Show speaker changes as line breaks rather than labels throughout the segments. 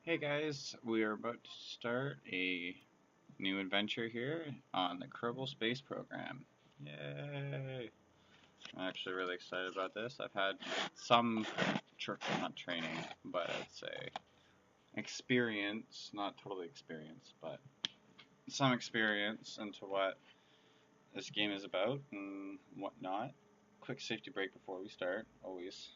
Hey guys, we are about to start a new adventure here on the Kerbal Space Program. Yay! I'm actually really excited about this. I've had some, not training, but I'd say experience, not totally experience, but some experience into what this game is about and whatnot. Quick safety break before we start, always.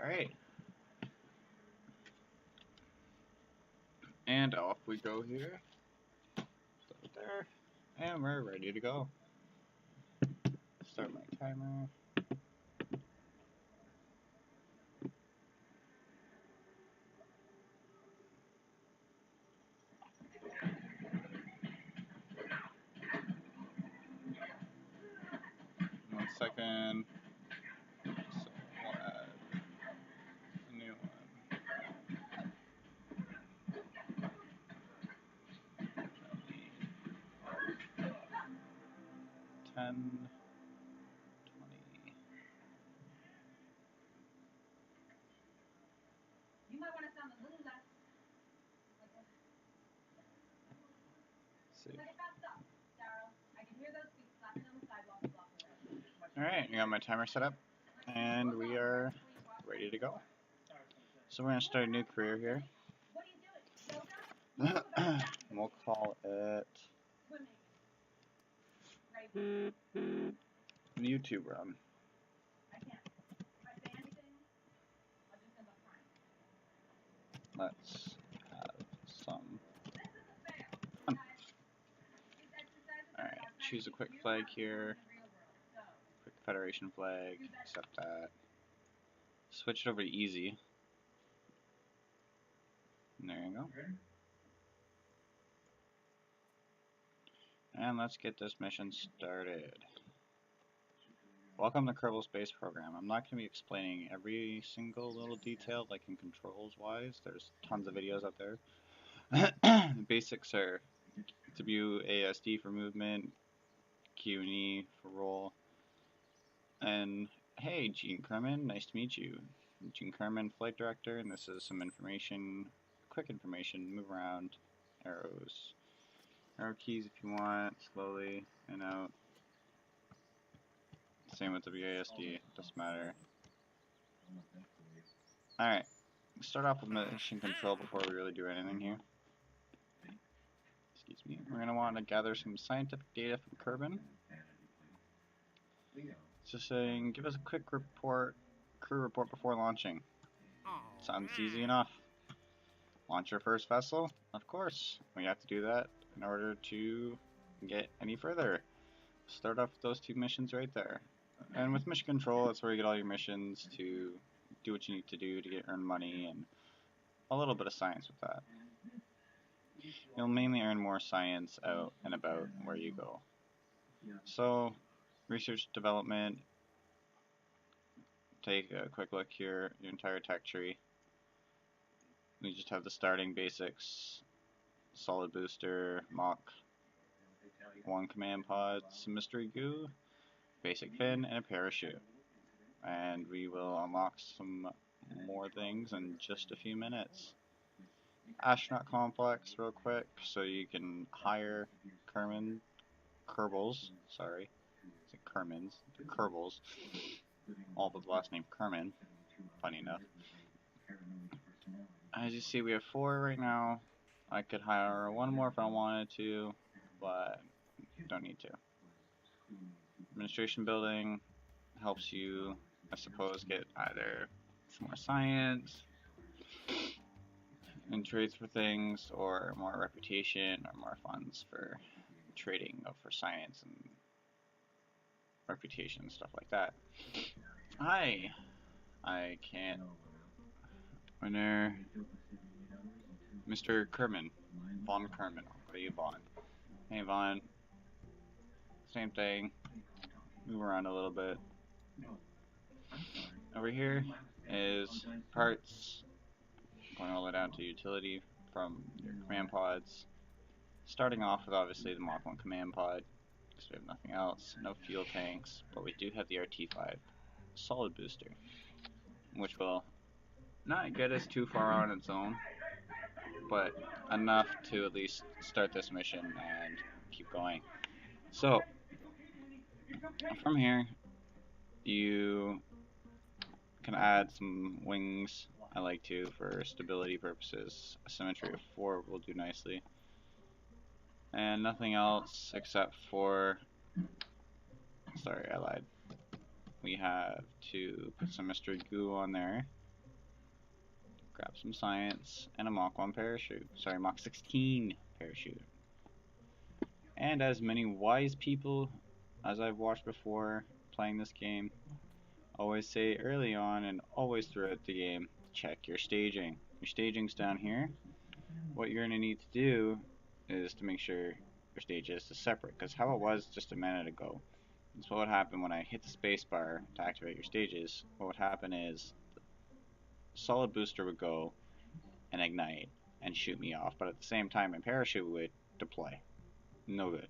Alright. And off we go here. Start there. And we're ready to go. Start my timer. One second. So we'll add a new one. 10, 20.
You might want to sound a little less.
See.
Let it fast up, Daryl. I can hear those feet slapping on the sidewalk a block away.
Alright, I got my timer set up, and we are ready to go. So we're going to start a new career here.
What are you doing? Yoga?
We'll call it
Swimming. Right.
YouTube Run.
I can't. If I say anything, I'll just end up crying.
Let's have some
This is a fail.
fun.
These exercises
Alright,
are
choose a quick flag here.
in the real world. So,
Quick Federation flag. Accept that. Switch it over to easy. And there you go. And let's get this mission started. Welcome to Kerbal Space Program. I'm not going to be explaining every single little detail, like in controls wise. There's tons of videos out there. The basics are WASD for movement, Q and E for roll. And hey, Gene Kerman, nice to meet you. Gene Kerman, Flight Director, and this is some information, quick information, move around, arrows. Arrow keys if you want, slowly, and out. Same with WASD, doesn't matter. Alright, start off with mission control before we really do anything here. Excuse me. We're going to want to gather some scientific data from Kerbin. It's just saying, give us a quick report, crew report before launching. Sounds easy enough. Launch your first vessel? Of course, we have to do that in order to get any further. Start off with those two missions right there. And with mission control, that's where you get all your missions to do what you need to do to earn money and a little bit of science with that. You'll mainly earn more science out and about where you go. So, research development, take a quick look here, your entire tech tree. We just have the starting basics, solid booster, Mach 1 command pod, some mystery goo, basic fin, and a parachute. And we will unlock some more things in just a few minutes. Astronaut complex real quick, so you can hire Kerbals, sorry, it's Kermans, Kerbals, all with the last name Kerman, funny enough. As you see, we have 4 right now. I could hire 1 more if I wanted to, but don't need to. Administration building helps you, I suppose, get either some more science and trades for things, or more reputation, or more funds for trading for science and reputation and stuff like that. Hi! I can't. Winner. Mr. Kerman. Von Kerman. What are you, Von? Hey, Von. same thing. Move around a little bit. Over here is parts, going all the way down to utility from your command pods. Starting off with obviously the Mach 1 command pod, because we have nothing else. No fuel tanks, but we do have the RT5 solid booster, which will not get us too far on its own, but enough to at least start this mission and keep going. So, from here, you can add some wings. I like to for stability purposes. A symmetry of 4 will do nicely. And nothing else except for, sorry, I lied. We have to put some mystery goo on there. Grab some science and a Mach 1 parachute. Sorry, Mach 16 parachute. And as many wise people as I've watched before playing this game always say early on and always throughout the game, check your staging. Your staging's down here. What you're going to need to do is to make sure your stages is separate, because how it was just a minute ago, that's what would happen when I hit the space bar to activate your stages. What would happen is the solid booster would go and ignite and shoot me off, but at the same time my parachute would deploy. No good.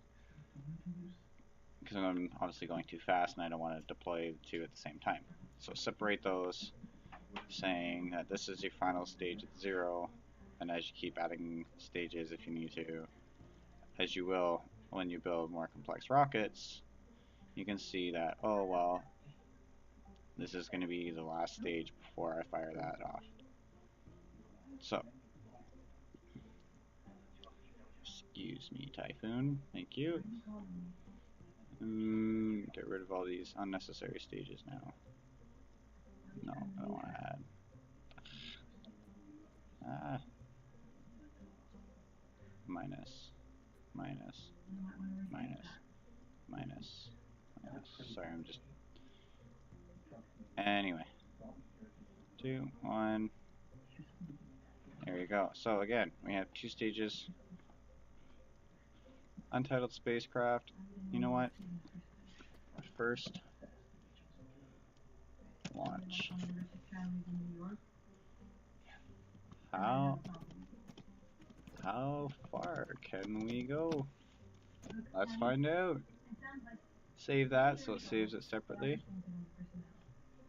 Because I'm obviously going too fast and I don't want to deploy the two at the same time. So separate those, saying that this is your final stage at 0, and as you keep adding stages if you need to, as you will when you build more complex rockets, you can see that, oh well, this is going to be the last stage before I fire that off. So, excuse me, Typhoon, thank you. Get rid of all these unnecessary stages now. No, I don't want to add. Minus. Sorry, I'm just. Anyway. 2, 1. There you go. So again, we have 2 stages. Untitled spacecraft. You know what? First launch. How far can we go? Let's find out. Save that so it saves it separately.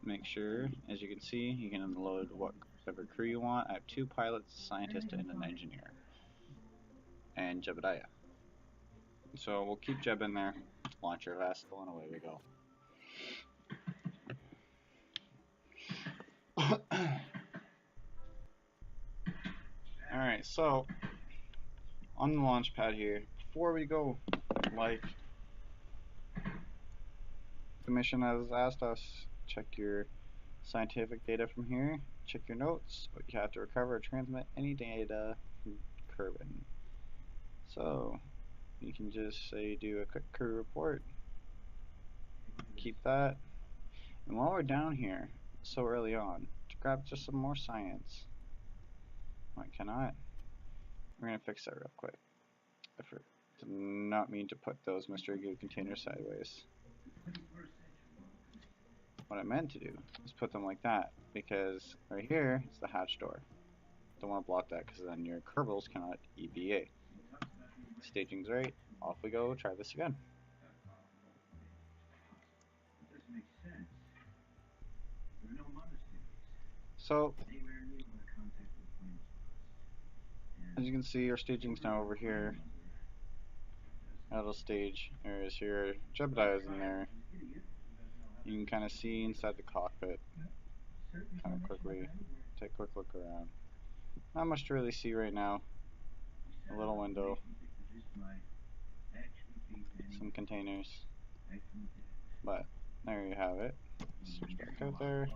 Make sure, as you can see, you can unload whatever crew you want. I have 2 pilots, a scientist, and an engineer. And Jebediah. So we'll keep Jeb in there, launch our vessel, and away we go. Alright, so on the launch pad here, before we go, like the mission has asked us, check your scientific data from here, check your notes, what you have to recover or transmit any data from Kerbal. So you can just say do a quick crew report, keep that, and while we're down here so early on, to grab just some more science. I cannot. We're going to fix that real quick. I did not mean to put those mystery goo containers sideways. What I meant to do is put them like that, because right here is the hatch door. Don't want to block that because then your Kerbals cannot EVA. Staging's right. Off we go. Try this again. So, as you can see, our staging's now over here. Idle stage areas here. Jebediah's in there. You can kind of see inside the cockpit. Kind of quickly take a quick look around. Not much to really see right now. A little window. Some containers. But there you have it. Switch back out there.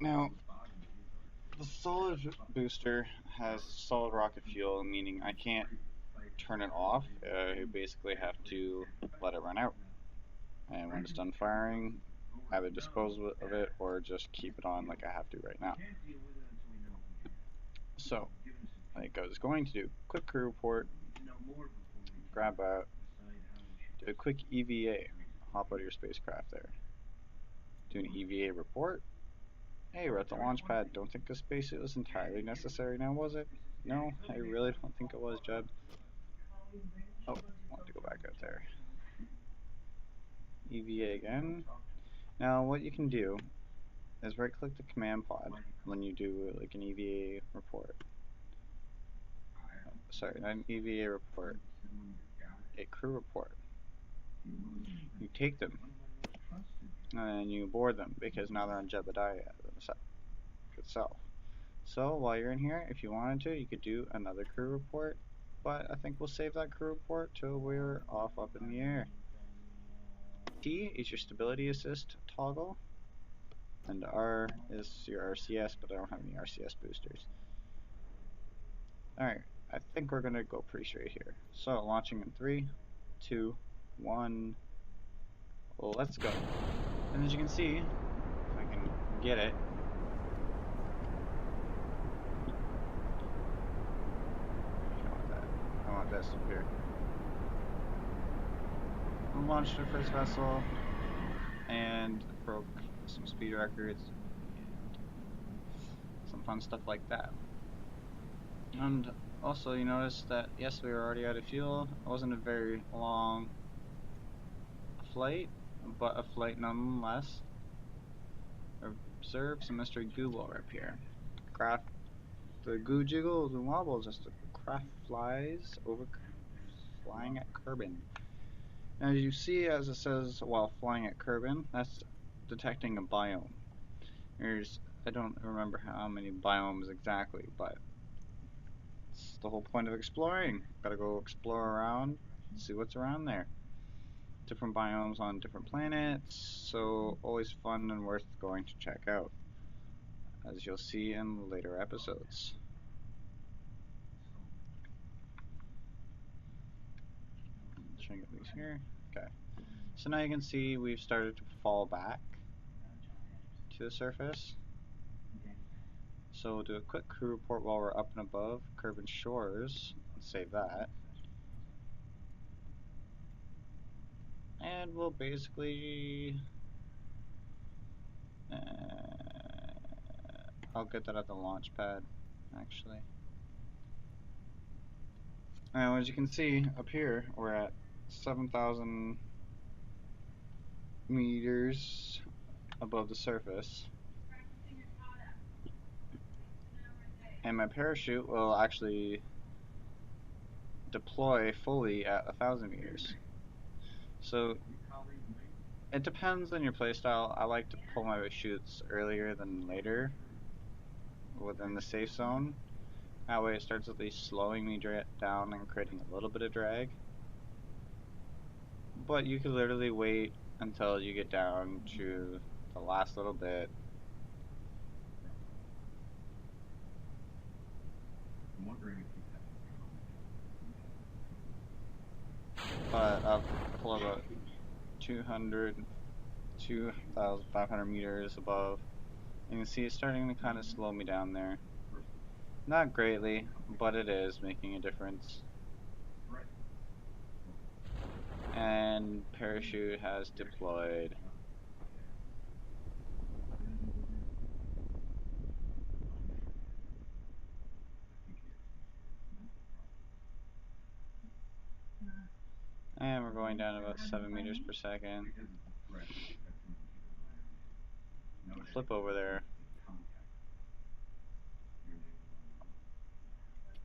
Now, the solid booster has solid rocket fuel, meaning I can't turn it off. I basically have to let it run out. And when it's done firing, either dispose of it or just keep it on like I have to right now. So, like I was going to do, quick crew report. grab out, do a quick EVA, hop out of your spacecraft there. Do an EVA report. Hey, we're at the launch pad. Don't think a spacesuit was entirely necessary now, was it? No, I really don't think it was, Jeb. Oh, wanted to go back out there. EVA again. Now, what you can do is right-click the command pod when you do like an EVA report. Sorry, not an EVA report. A crew report. You take them and you board them because now they're on Jebediah itself. So while you're in here, if you wanted to, you could do another crew report, but I think we'll save that crew report till we're off up in the air. T is your stability assist toggle, and R is your RCS, but I don't have any RCS boosters. Alright, I think we're gonna go pretty straight here. So launching in 3, 2, 1, let's go. And as you can see, if I can get it, I want this up here. We launched our first vessel and broke some speed records, some fun stuff like that. And also you notice that yes, we were already out of fuel. It wasn't a very long flight, but a flight nonetheless. Observe some mystery goo blower up here. Craft the goo jiggles and wobbles as the craft flies over, flying at Kerbin. Now, as you see, as it says while flying at Kerbin, that's detecting a biome. I don't remember how many biomes exactly, but it's the whole point of exploring. Gotta go explore around, see what's around there. Different biomes on different planets, so always fun and worth going to check out, as you'll see in later episodes. Trying to get these here. Okay. So now you can see we've started to fall back to the surface. So we'll do a quick crew report while we're up and above Kerbin Shores. Let's save that. And we'll basically... I'll get that at the launch pad, actually. Now, as you can see, up here, we're at 7,000 meters above the surface. And my parachute will actually deploy fully at 1,000 meters. So it depends on your playstyle. I like to pull my chutes earlier than later within the safe zone. That way it starts at least slowing me down and creating a little bit of drag. But you can literally wait until you get down to the last little bit. But I'll pull about 2,500 meters above. You can see it's starting to kind of slow me down there. Not greatly, but it is making a difference. And parachute has deployed. And we're going down about 7 meters per second. Flip over there.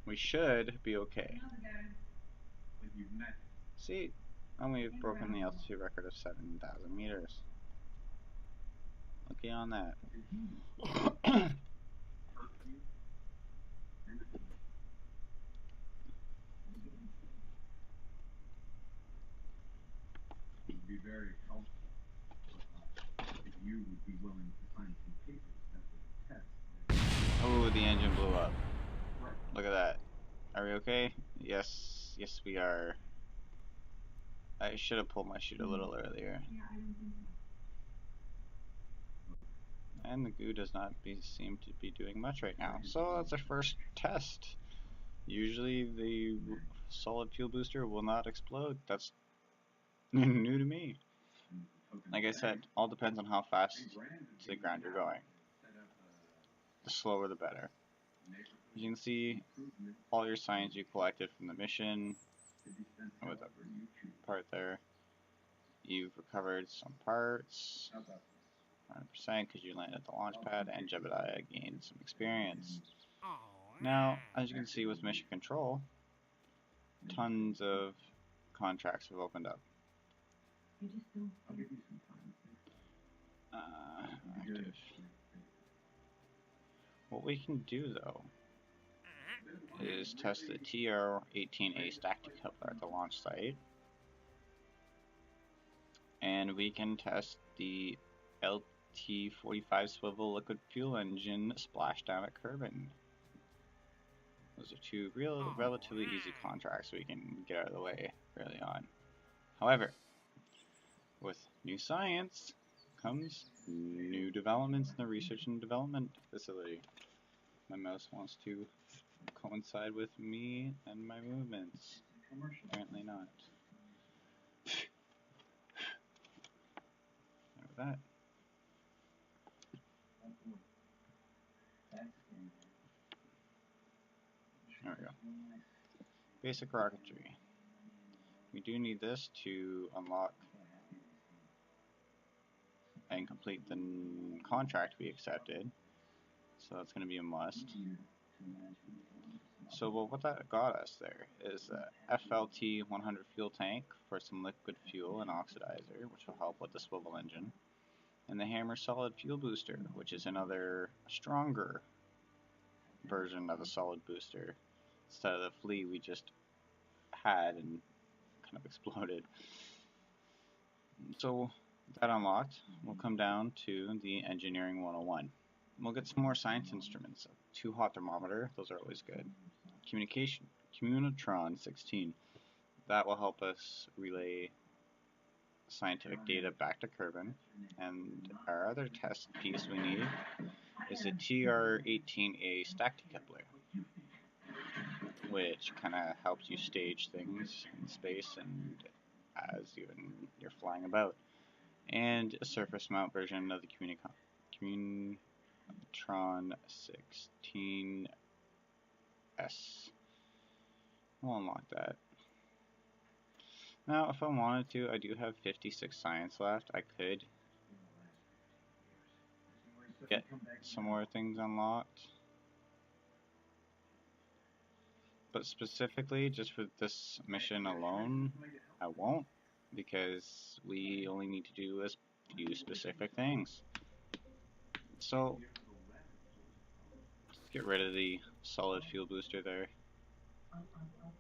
We should be okay. See, and we've broken the altitude record of 7,000 meters. Looky on that.
Be very helpful if you would be willing to sign some papers that would attest.
Oh, the engine blew up. Look at that. Are we okay? Yes, yes we are. I should have pulled my chute a little earlier. And the goo does not seem to be doing much right now. So that's our first test. Usually the solid fuel booster will not explode. That's new to me. Like I said, all depends on how fast to the ground you're going. The slower the better. You can see all your science you collected from the mission with that part there. You've recovered some parts, 100% because you landed at the launch pad, and Jebediah gained some experience. Now, as you can see with mission control, tons of contracts have opened up. Active. What we can do though is test the TR-18A stack decoupler at the launch site, and we can test the LT-45 swivel liquid fuel engine splashdown at Kerbin. Those are two relatively easy contracts we can get out of the way early on. However, with new science comes new developments in the research and development facility. My mouse wants to coincide with me and my movements. Apparently not. Like that. There we go. Basic rocketry. We do need this to unlock and complete the contract we accepted. So that's going to be a must. So what that got us there is a FLT 100 fuel tank for some liquid fuel and oxidizer, which will help with the swivel engine. And the Hammer solid fuel booster, which is another stronger version of the solid booster instead of the flea we just had and kind of exploded. So that unlocked, we'll come down to the Engineering 101. We'll get some more science instruments. 2 hot thermometer, those are always good. Communication, Communitron 16. That will help us relay scientific data back to Kerbin. And our other test piece we need is a TR-18A stack decoupler, which kind of helps you stage things in space and as you're flying about. And a surface mount version of the Communitron 16S. We'll unlock that. Now, if I wanted to, I do have 56 science left. I could get some more things unlocked. But specifically, just for this mission alone, I won't, because we only need to do a few specific things. So, let's get rid of the solid fuel booster there.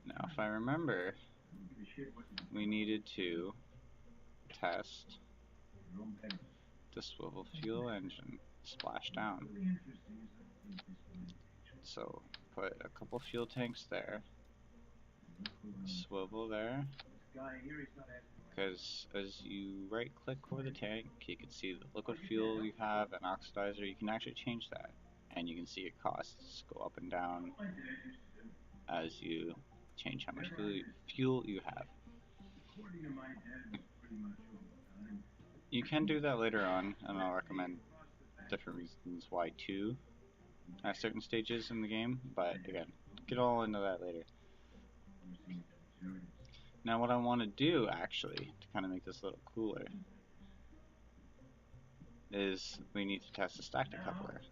Now, if I remember, we needed to test the swivel fuel engine splashdown. So, put a couple fuel tanks there, swivel there, because as you right click over the tank, you can see the liquid fuel you have and oxidizer. You can actually change that, and you can see your costs go up and down as you change how much fuel you have. You can do that later on, and I'll recommend different reasons why too at certain stages in the game, but again, get all into that later. Now what I want to do actually, to kind of make this a little cooler, is we need to test the stack decoupler.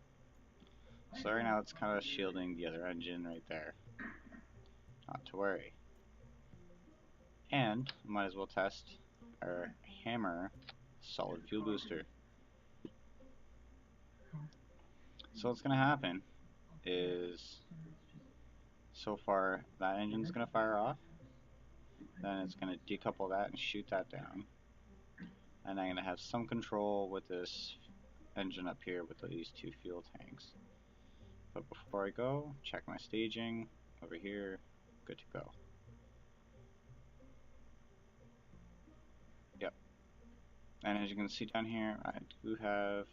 So right now it's kind of shielding the other engine right there. Not to worry. And might as well test our Hammer solid fuel booster. So what's going to happen is, so far that engine's going to fire off, then it's going to decouple that and shoot that down, and I'm going to have some control with this engine up here with these 2 fuel tanks. But before I go, check my staging over here, good to go. Yep. And as you can see down here, I do have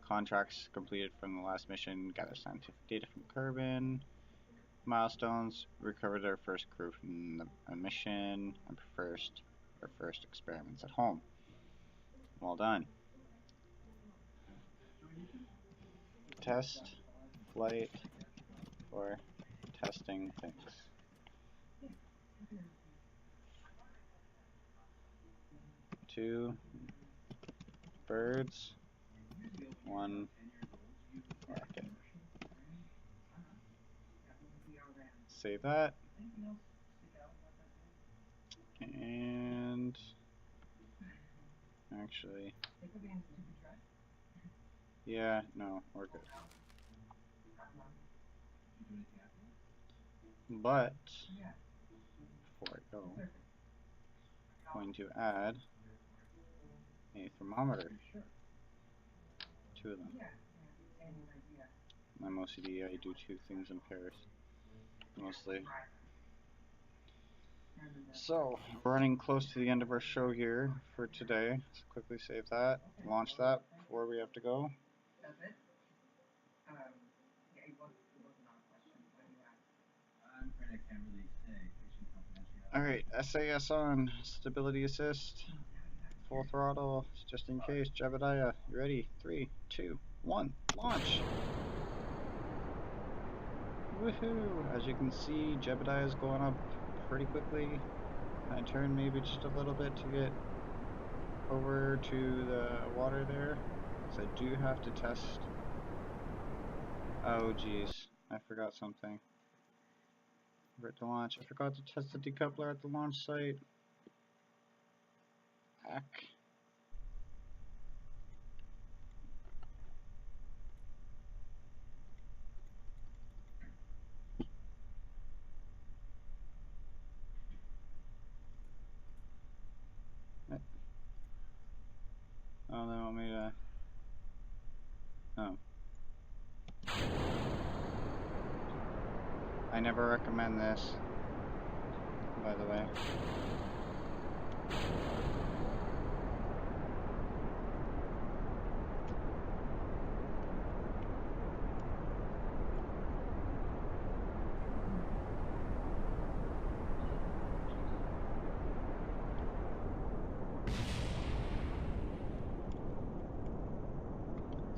contracts completed from the last mission, gather scientific data from Kerbin, milestones. Recovered our first crew from the mission, and our first experiments at home. Well done. Test flight for testing things. 2 birds, 1 rocket. Save that. And actually, yeah, no, we're good. But before I go, I'm going to add a thermometer. 2 of them. I'm OCD, I do 2 things in pairs, mostly. So, we're running close to the end of our show here for today. Let's quickly save that, launch that before we have to go. Alright, SAS on, stability assist, full throttle, just in case. Jebediah, you ready? 3, 2, 1, launch! Woohoo! As you can see, Jebediah is going up pretty quickly. I turn maybe just a little bit to get over to the water there, because I do have to test. Oh geez, I forgot something. Forgot to launch. I forgot to test the decoupler at the launch site. Heck. Oh, they want me to. Oh. I never recommend this, by the way.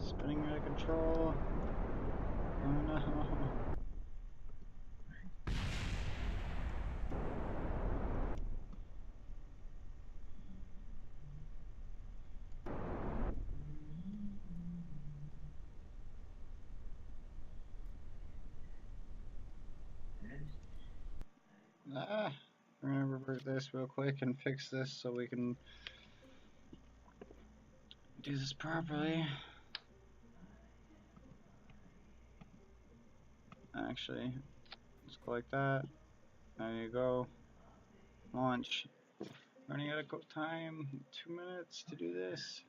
Spinning out of control. Oh no. We're gonna revert this real quick and fix this so we can do this properly. Actually, let's go like that. There you go. Launch. Running out of time. 2 minutes to do this.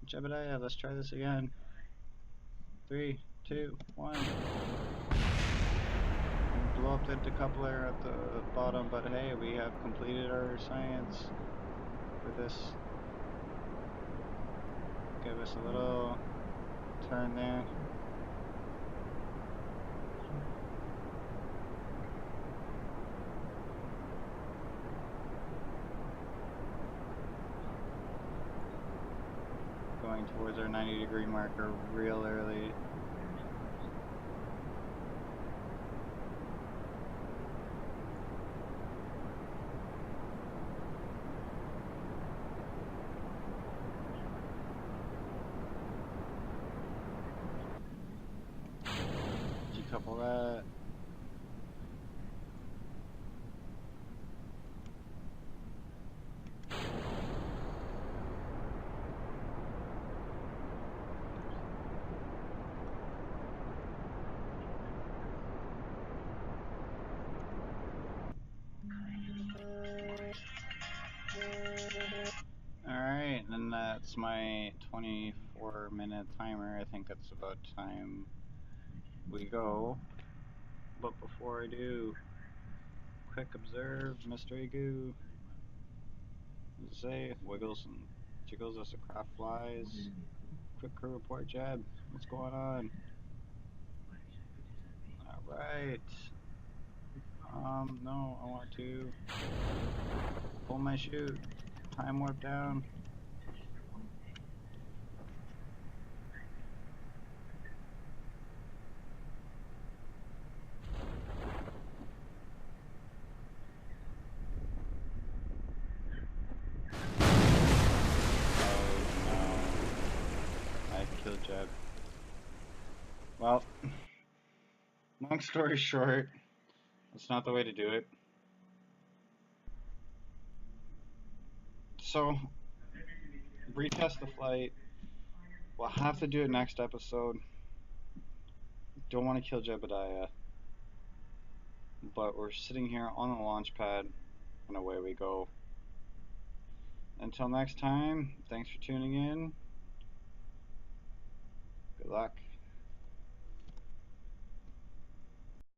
Jebediah, let's try this again. 3, 2, 1. Blow up the decoupler at the bottom, but hey, we have completed our science for this. Give us a little turn there. Going towards our 90-degree marker real early. Decouple that. Alright, and that's my 24-minute timer. I think it's about time we go. But before I do, quick observe, Mr. Egu. Say, wiggles and jiggles as the craft flies. quick crew report, Jeb. What's going on? Alright. No, I want to pull my chute. Time warp down. Jeb. Well, long story short, that's not the way to do it. So, retest the flight. We'll have to do it next episode. Don't want to kill Jebediah. But we're sitting here on the launch pad, and away we go. Until next time, thanks for tuning in. Good luck.